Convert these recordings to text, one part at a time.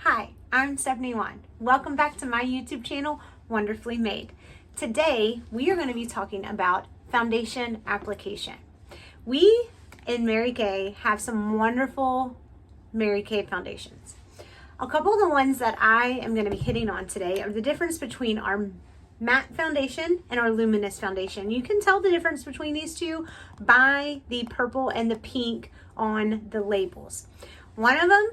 Hi, I'm Stephanie Wan. Welcome back to my YouTube channel, Wonderfully Made. Today, we are going to be talking about foundation application. We in Mary Kay have some wonderful Mary Kay foundations. A couple of the ones that I am going to be hitting on today are the difference between our matte foundation and our luminous foundation. You can tell the difference between these two by the purple and the pink on the labels. One of them,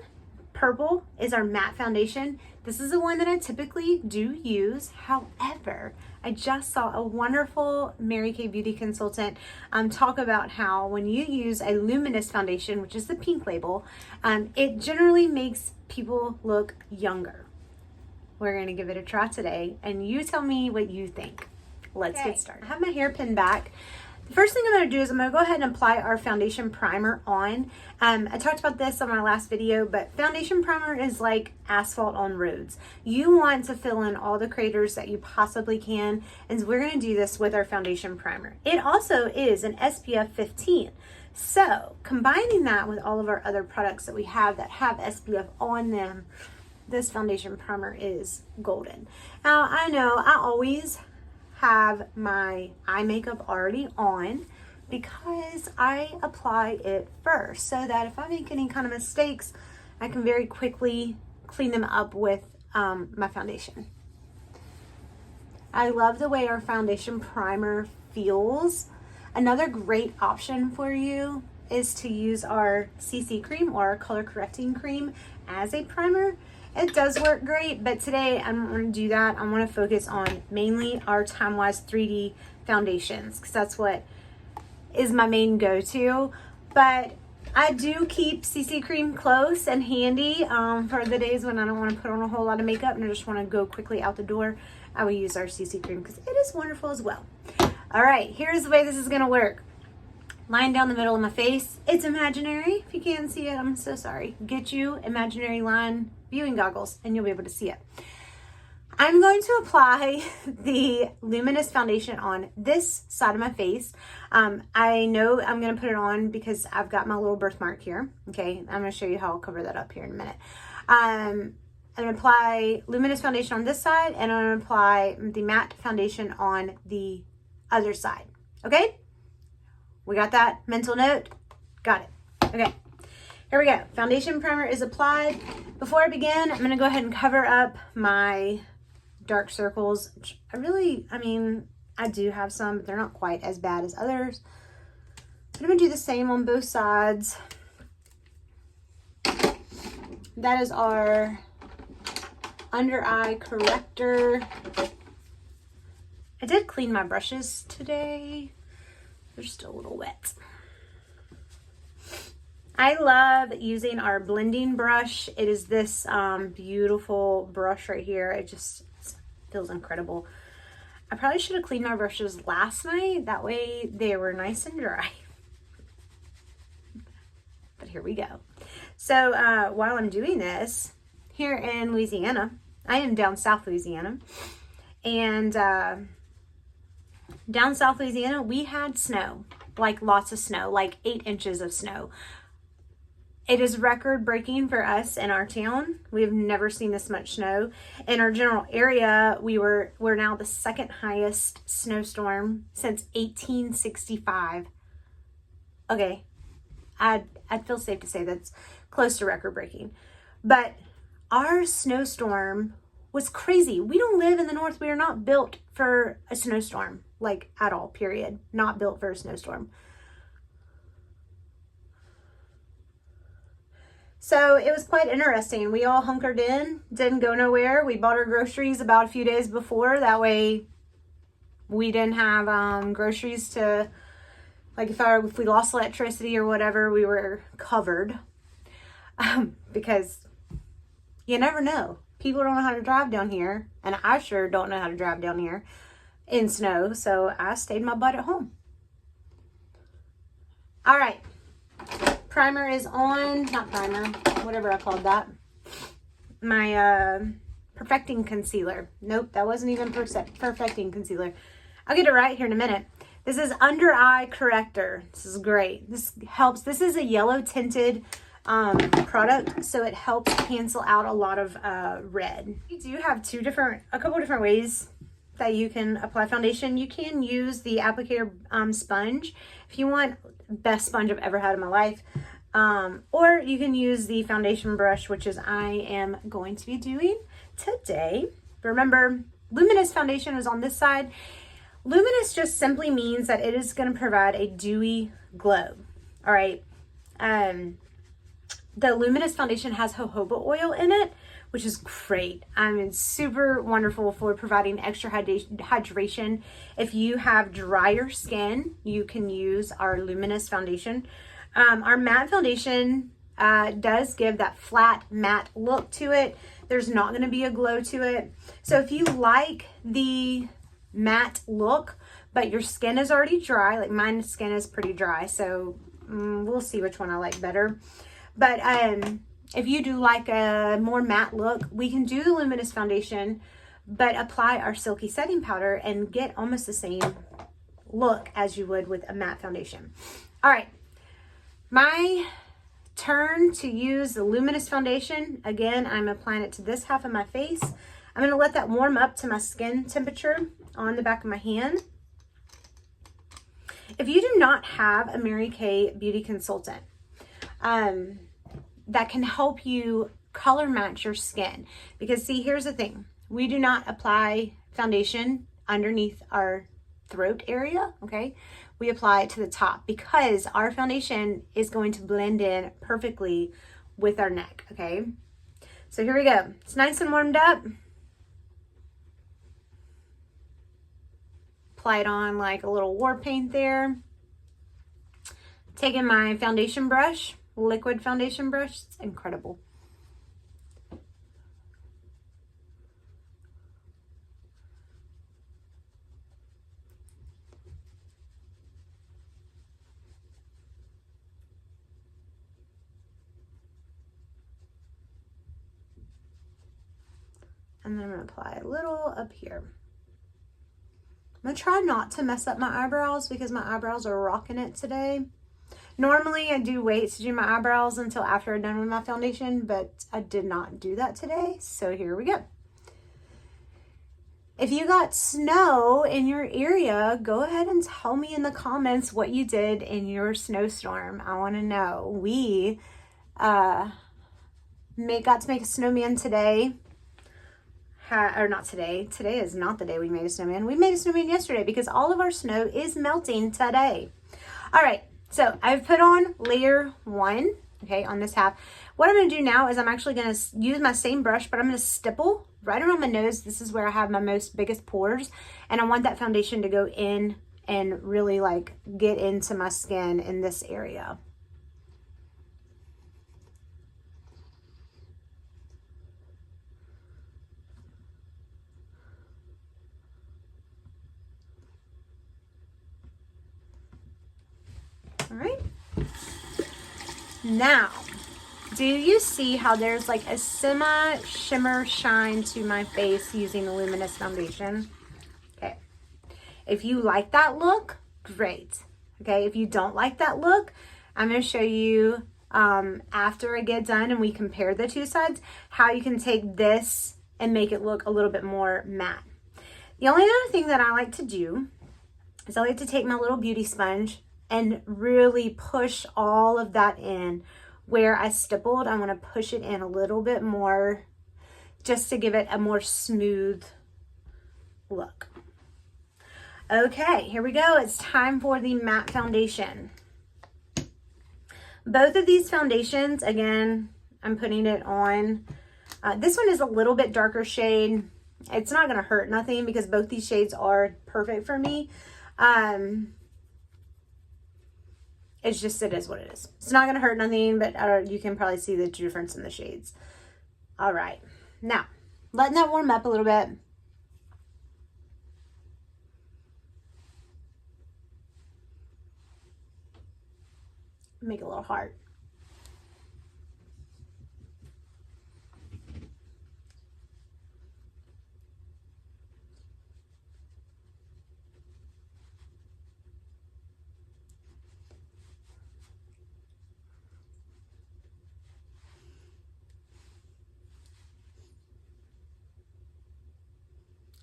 purple, is our matte foundation. This is the one that I typically do use. However, I just saw a wonderful Mary Kay beauty consultant talk about how when you use a luminous foundation, which is the pink label, it generally makes people look younger. We're going to give it a try today, and you tell me what you think. Let's get started. I have my hairpin back. The first thing I'm going to do is I'm going to go ahead and apply our foundation primer on. I talked about this on my last video, but foundation primer is like asphalt on roads. You want to fill in all the craters that you possibly can, and so we're going to do this with our foundation primer. It also is an SPF 15. So combining that with all of our other products that we have that have SPF on them, this foundation primer is golden. Now, I know I always have my eye makeup already on because I apply it first so that if I make any kind of mistakes, I can very quickly clean them up with my foundation. I love the way our foundation primer feels. Another great option for you is to use our CC cream or our color correcting cream as a primer. It does work great, but today I don't want to do that. I want to focus on mainly our Time-Wise 3D foundations because that's what is my main go-to. But I do keep CC cream close and handy for the days when I don't want to put on a whole lot of makeup and I just want to go quickly out the door. I will use our CC cream because it is wonderful as well. All right, here's the way this is going to work. Line down the middle of my face. It's imaginary. If you can't see it, I'm so sorry. Get you imaginary line viewing goggles and you'll be able to see it. I'm going to apply the luminous foundation on this side of my face. I know I'm going to put it on because I've got my little birthmark here. Okay, I'm going to show you how I'll cover that up here in a minute. I'm going to apply luminous foundation on this side and I'm going to apply the matte foundation on the other side. Okay? We got that mental note? Got it. Okay, here we go. Foundation primer is applied. Before I begin, I'm gonna go ahead and cover up my dark circles. Which I do have some, but they're not quite as bad as others. But I'm gonna do the same on both sides. That is our under eye corrector. I did clean my brushes today. They're still a little wet. I love using our blending brush. It is this beautiful brush right here. It just feels incredible. I probably should have cleaned my brushes last night. That way they were nice and dry. But here we go. So while I'm doing this, here in Louisiana, I am down South Louisiana, and down South Louisiana, we had snow, like lots of snow, like 8 inches of snow. It is record breaking for us in our town. We have never seen this much snow. In our general area, we're now the second highest snowstorm since 1865. Okay, I'd feel safe to say that's close to record breaking. But our snowstorm was crazy. We don't live in the north. We are not built for a snowstorm, like at all, period. Not built for a snowstorm. So it was quite interesting. We all hunkered in, didn't go nowhere. We bought our groceries about a few days before. That way we didn't have groceries to, like if we lost electricity or whatever, we were covered. Because you never know. People don't know how to drive down here, and I sure don't know how to drive down here in snow, so I stayed my butt at home. All right, primer is on, not primer, whatever I called that. My perfecting concealer. Nope, that wasn't even perfecting concealer. I'll get it right here in a minute. This is under eye corrector. This is great. This helps. This is a yellow tinted product, so it helps cancel out a lot of red. You do have a couple different ways that you can apply foundation. You can use the applicator sponge if you want. Best sponge I've ever had in my life. Or you can use the foundation brush, which is I am going to be doing today. Remember, luminous foundation is on this side. Luminous just simply means that it is going to provide a dewy glow. All right. The luminous foundation has jojoba oil in it, which is great. It's super wonderful for providing extra hydration. If you have drier skin, you can use our luminous foundation. Our matte foundation does give that flat matte look to it. There's not going to be a glow to it. So if you like the matte look, but your skin is already dry, like my skin is pretty dry, so we'll see which one I like better. But if you do like a more matte look, we can do the luminous foundation, but apply our silky setting powder and get almost the same look as you would with a matte foundation. All right, my turn to use the luminous foundation. Again, I'm applying it to this half of my face. I'm going to let that warm up to my skin temperature on the back of my hand. If you do not have a Mary Kay beauty consultant that can help you color match your skin, because see, here's the thing, we do not apply foundation underneath our throat area, okay? We apply it to the top because our foundation is going to blend in perfectly with our neck, okay? So here we go. It's nice and warmed up. Apply it on like a little war paint there. Taking my foundation brush, liquid foundation brush, it's incredible. And then I'm going to apply a little up here. I'm going to try not to mess up my eyebrows because my eyebrows are rocking it today. Normally I do wait to do my eyebrows until after I'm done with my foundation, but I did not do that today. So here we go. If you got snow in your area, go ahead and tell me in the comments what you did in your snowstorm. I want to know. We got to make a snowman today. Or not today. Today is not the day we made a snowman. We made a snowman yesterday because all of our snow is melting today. All right, so I've put on layer 1, okay, on this half. What I'm going to do now is I'm actually going to use my same brush, but I'm going to stipple right around my nose. This is where I have my biggest pores, and I want that foundation to go in and really like get into my skin in this area. All right. Now, do you see how there's like a shimmer shine to my face using the luminous foundation? Okay. If you like that look, great. Okay. If you don't like that look, I'm going to show you after I get done and we compare the two sides, how you can take this and make it look a little bit more matte. The only other thing that I like to do is I like to take my little beauty sponge and really push all of that in. Where I stippled, I'm going to push it in a little bit more just to give it a more smooth look. Okay, here we go. It's time for the matte foundation. Both of these foundations, again, I'm putting it on. This one is a little bit darker shade. It's not going to hurt nothing because both these shades are perfect for me. It's just, it is what it is. It's not going to hurt nothing, but you can probably see the difference in the shades. All right. Now, letting that warm up a little bit. Make a little heart.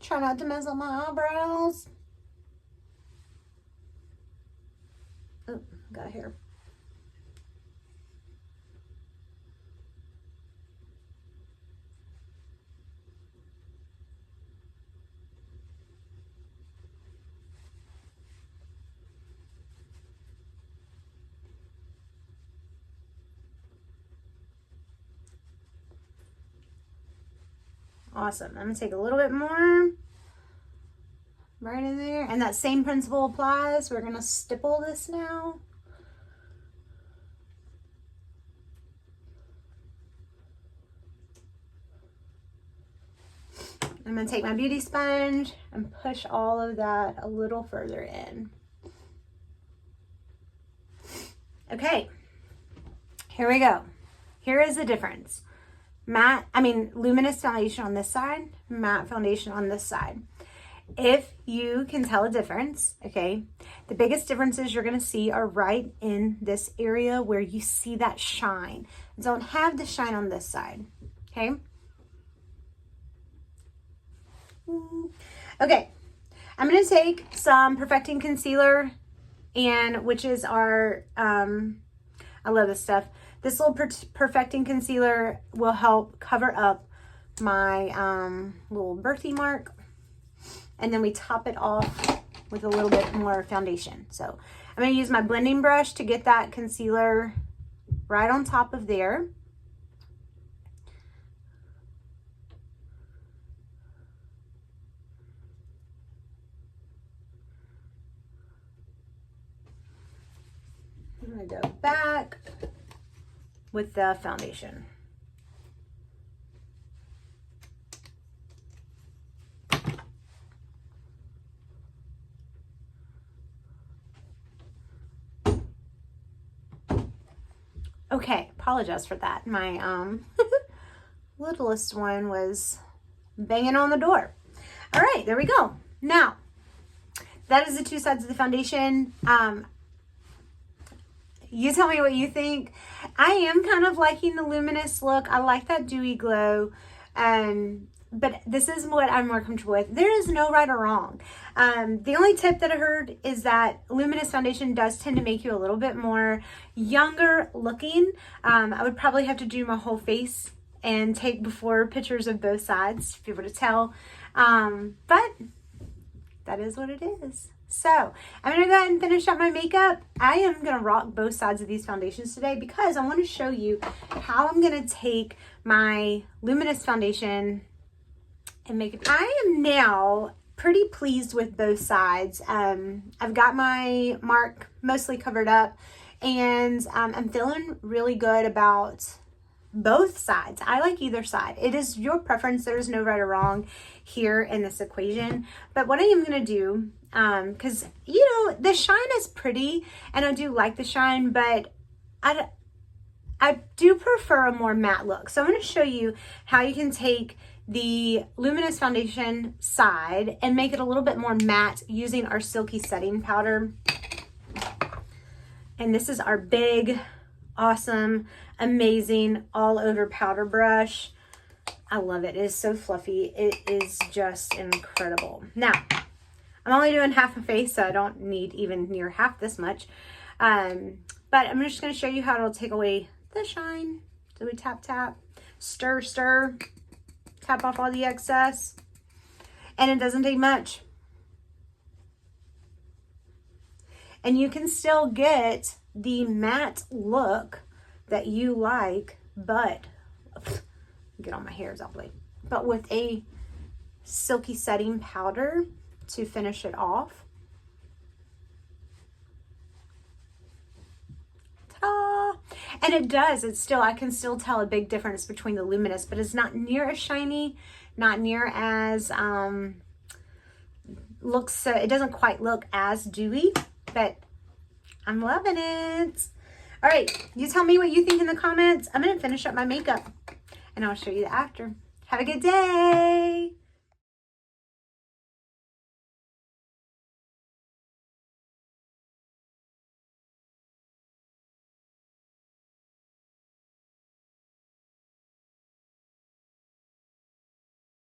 Try not to mess up my eyebrows. Oh, got hair. Awesome. I'm going to take a little bit more right in there. And that same principle applies. We're going to stipple this now. I'm going to take my beauty sponge and push all of that a little further in. Okay, here we go. Here is the difference. Luminous foundation on this side, matte foundation on this side. If you can tell a difference, okay, the biggest differences you're going to see are right in this area where you see that shine. Don't have the shine on this side, okay? Okay, I'm going to take some Perfecting Concealer, and which is our, I love this stuff. This little Perfecting Concealer will help cover up my little birthday mark. And then we top it off with a little bit more foundation. So I'm going to use my blending brush to get that concealer right on top of there. I'm going to go back with the foundation. Okay, apologize for that. My littlest one was banging on the door. All right, there we go. Now, that is the two sides of the foundation. You tell me what you think. I am kind of liking the luminous look. I like that dewy glow. But this is what I'm more comfortable with. There is no right or wrong. The only tip that I heard is that luminous foundation does tend to make you a little bit more younger looking. I would probably have to do my whole face and take before pictures of both sides to be able to tell. But that is what it is. So I'm going to go ahead and finish up my makeup. I am going to rock both sides of these foundations today because I want to show you how I'm going to take my luminous foundation and make it. I am now pretty pleased with both sides. I've got my mark mostly covered up, and I'm feeling really good about both sides. I like either side. It is your preference. There's no right or wrong here in this equation. But what I am going to do, because, you know, the shine is pretty, and I do like the shine, but I do prefer a more matte look. So I'm going to show you how you can take the luminous foundation side and make it a little bit more matte using our silky setting powder. And this is our big, awesome, amazing all over powder brush. I love it. It is so fluffy. It is just incredible. Now, I'm only doing half my face, so I don't need even near half this much. But I'm just going to show you how it'll take away the shine. So we tap, tap, stir, stir, tap off all the excess. And it doesn't take much. And you can still get the matte look that you like, but get on my hairs all the way. But with a silky setting powder to finish it off. Ta! And it does, it's still, I can still tell a big difference between the luminous, but it's not near as shiny, not near as, it doesn't quite look as dewy, but I'm loving it. All right, you tell me what you think in the comments. I'm gonna finish up my makeup and I'll show you the after. Have a good day.